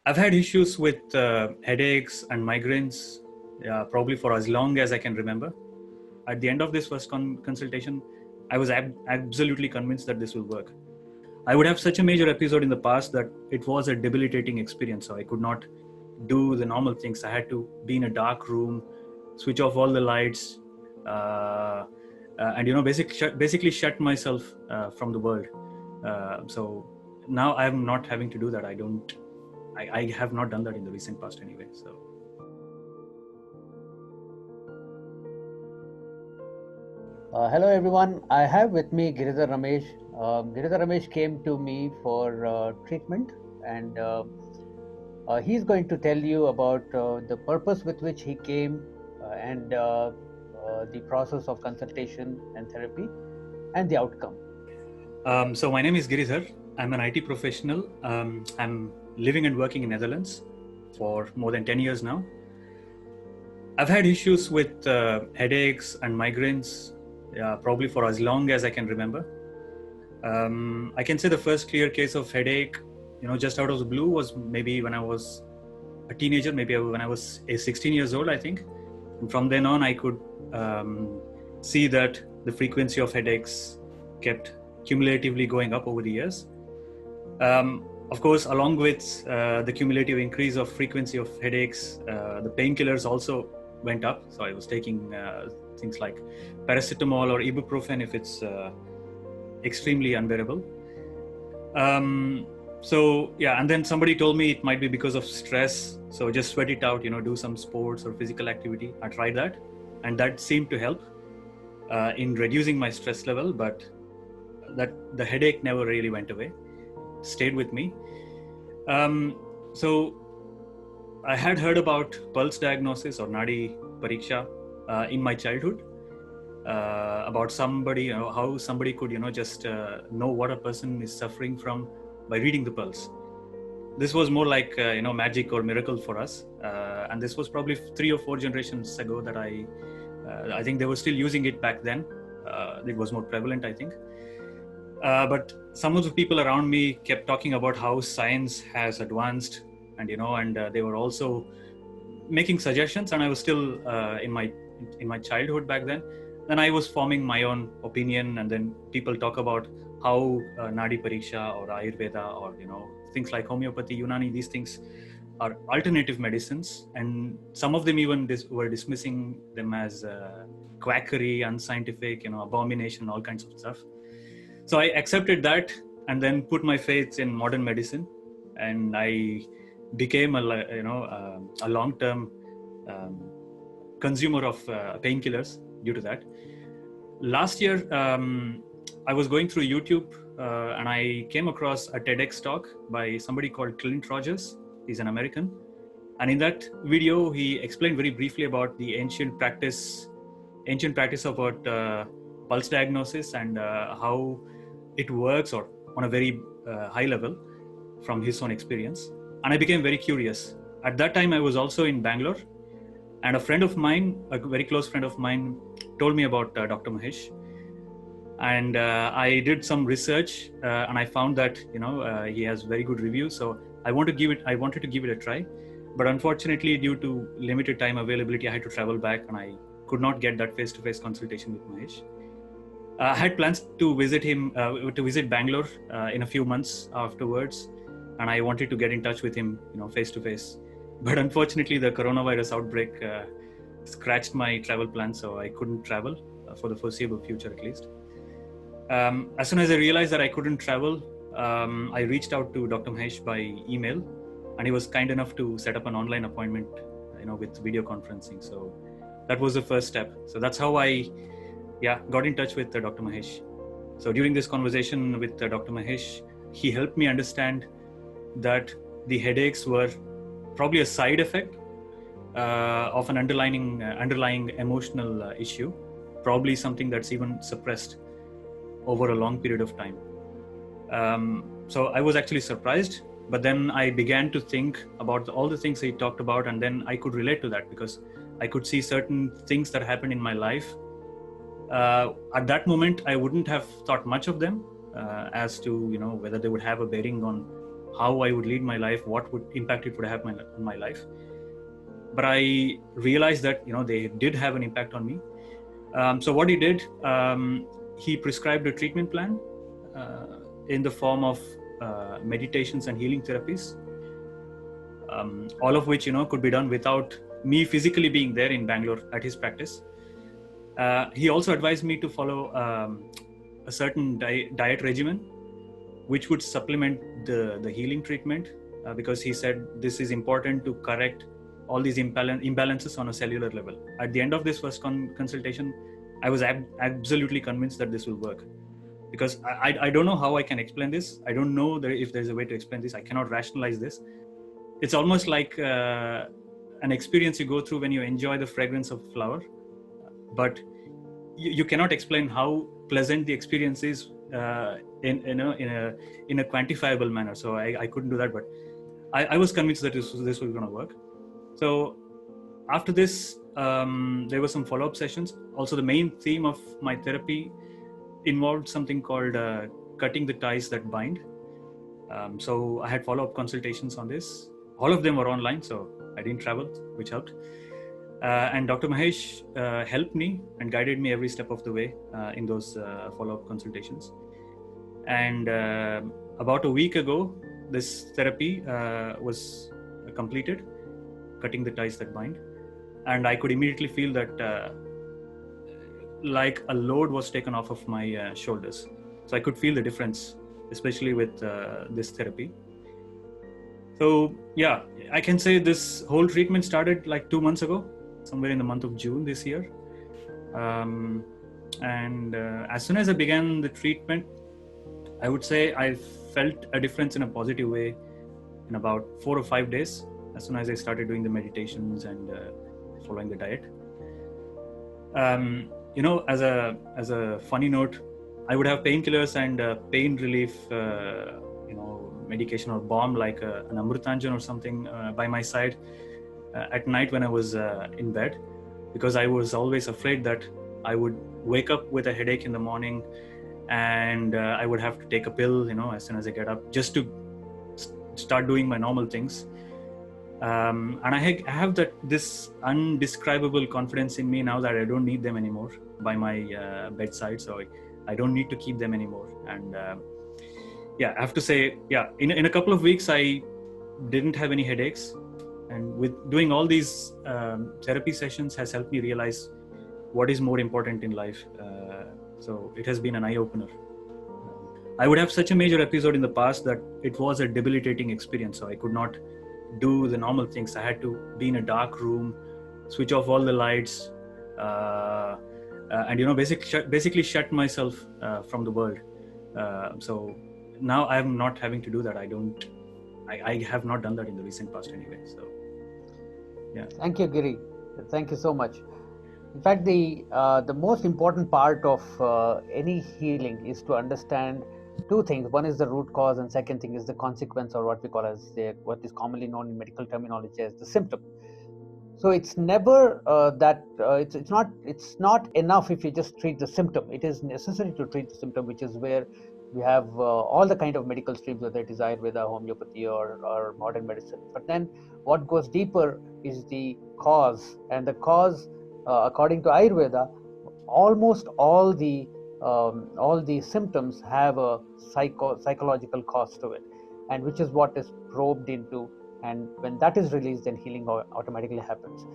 I've had issues with headaches and migraines, probably for as long as I can remember. At the end of this first consultation, I was absolutely convinced that this will work. I would have such a major episode in the past that it was a debilitating experience. So I could not do the normal things. I had to be in a dark room, switch off all the lights, and basically shut myself from the world. So now I'm not having to do that. I have not done that in the recent past anyway. So. Hello everyone, I have with me Giridhar Ramesh. Giridhar Ramesh came to me for treatment, and he's going to tell you about the purpose with which he came and the process of consultation and therapy and the outcome. So my name is Giridhar. I'm an IT professional. I'm living and working in Netherlands for more than 10 years now. I've had issues with headaches and migraines, probably for as long as I can remember. I can say the first clear case of headache, just out of the blue, was maybe when I was a teenager, maybe when I was 16 years old, I think. And from then on, I could see that the frequency of headaches kept cumulatively going up over the years. Of course, along with the cumulative increase of frequency of headaches, the painkillers also went up. So I was taking things like paracetamol or ibuprofen if it's extremely unbearable. And then somebody told me it might be because of stress. So just sweat it out, do some sports or physical activity. I tried that, and that seemed to help in reducing my stress level, but that the headache never really went away, stayed with me. So I had heard about pulse diagnosis or Nadi Pariksha in my childhood, about somebody, how somebody could, just know what a person is suffering from by reading the pulse. This was more like, magic or miracle for us. And this was probably 3 or 4 generations ago that I think they were still using it back then. It was more prevalent, I think. But some of the people around me kept talking about how science has advanced, and they were also making suggestions, and I was still in my childhood back then. Then I was forming my own opinion, and then people talk about how Nadi Pariksha or Ayurveda or things like homeopathy, Unani, these things are alternative medicines, and some of them even were dismissing them as quackery, unscientific, abomination, all kinds of stuff. So I accepted that and then put my faith in modern medicine, and I became a long-term consumer of painkillers due to that. Last year, I was going through YouTube and I came across a TEDx talk by somebody called Clint Rogers. He's an American. And in that video, he explained very briefly about the ancient practice about pulse diagnosis and how it works, or on a very high level from his own experience. And I became very curious. At that time, I was also in Bangalore, and a friend of mine, a very close friend of mine, told me about Dr. Mahesh. And I did some research and I found that he has very good reviews. So I wanted to give it a try. But unfortunately, due to limited time availability, I had to travel back, and I could not get that face-to-face consultation with Mahesh. I had plans to visit him, to visit Bangalore in a few months afterwards, and I wanted to get in touch with him, face-to-face. But unfortunately, the coronavirus outbreak scratched my travel plans, so I couldn't travel for the foreseeable future, at least. As soon as I realized that I couldn't travel, I reached out to Dr. Mahesh by email, and he was kind enough to set up an online appointment, with video conferencing. So that was the first step. So that's how I got in touch with Dr. Mahesh. So during this conversation with Dr. Mahesh, he helped me understand that the headaches were probably a side effect of an underlying emotional issue, probably something that's even suppressed over a long period of time. So I was actually surprised, but then I began to think about all the things he talked about, and then I could relate to that because I could see certain things that happened in my life. At that moment, I wouldn't have thought much of them as to whether they would have a bearing on how I would lead my life, what would impact it would have on my life. But I realized that they did have an impact on me. So what he did, he prescribed a treatment plan in the form of meditations and healing therapies, all of which could be done without me physically being there in Bangalore at his practice. He also advised me to follow a certain diet regimen, which would supplement the healing treatment, because he said this is important to correct all these imbalances on a cellular level. At the end of this first consultation, I was absolutely convinced that this will work, because I don't know how I can explain this. I don't know if there's a way to explain this. I cannot rationalize this. It's almost like an experience you go through when you enjoy the fragrance of flower, but you cannot explain how pleasant the experience is in a quantifiable manner. So I couldn't do that, but I was convinced that this was going to work. So after this, there were some follow-up sessions. Also, the main theme of my therapy involved something called cutting the ties that bind. So I had follow-up consultations on this. All of them were online, so I didn't travel, which helped. And Dr. Mahesh helped me and guided me every step of the way in those follow-up consultations. And about a week ago, this therapy was completed, cutting the ties that bind. And I could immediately feel that like a load was taken off of my shoulders. So I could feel the difference, especially with this therapy. So yeah, I can say this whole treatment started like 2 months ago, somewhere in the month of June this year. And as soon as I began the treatment, I would say I felt a difference in a positive way in about 4 or 5 days, as soon as I started doing the meditations and following the diet. As a funny note, I would have painkillers and pain relief, medication or balm like an Amrutanjan or something by my side at night when I was in bed, because I was always afraid that I would wake up with a headache in the morning and I would have to take a pill, as soon as I get up, just to start doing my normal things. And I have this undescribable confidence in me now that I don't need them anymore by my bedside. So I don't need to keep them anymore. And I have to say, in a couple of weeks, I didn't have any headaches. And with doing all these therapy sessions has helped me realize what is more important in life. So it has been an eye-opener. I would have such a major episode in the past that it was a debilitating experience. So I could not do the normal things. I had to be in a dark room, switch off all the lights, and basically shut myself from the world. So now I am not having to do that. I have not done that in the recent past anyway. So yeah. Thank you, Giri. Thank you so much. In fact, the most important part of any healing is to understand two things. One is the root cause, and second thing is the consequence, or what we call as what is commonly known in medical terminology as the symptom. So it's never it's not enough if you just treat the symptom. It is necessary to treat the symptom, which is where we have all the kind of medical streams, whether it is Ayurveda, homeopathy, or modern medicine. But then what goes deeper is the cause, and the cause, according to Ayurveda, almost all the symptoms have a psychological cause to it, and which is what is probed into. And when that is released, then healing automatically happens.